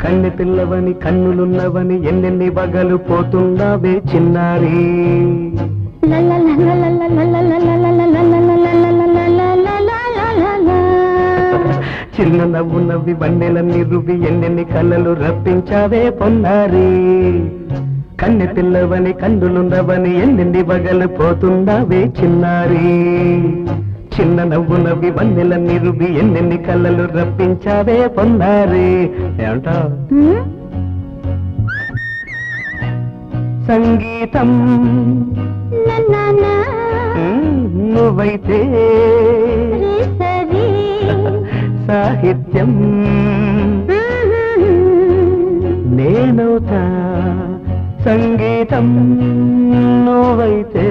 కన్నె పిల్లవని కన్నులున్నవని ఎన్నెన్ని బగలు పోతున్నావే చిన్నారి. చిన్న నవ్వు నవ్వి బండెలన్నీ రువి ఎన్నెన్ని కళ్ళలు రప్పించావే పొన్నారి. కన్నె పిల్లవని కన్నులున్నవని ఎన్నెన్ని బగలు పోతున్నావే చిన్నారి. చిన్న నవ్వు నవ్వి బండెలన్నీ రువి ఎన్నెన్ని కళ్ళలు రప్పించావే పొన్నారి. ఏమంటావు? సంగీతం నువ్వైతే సాహిత్యం నేనవుతా. సంగీతం నువ్వైతే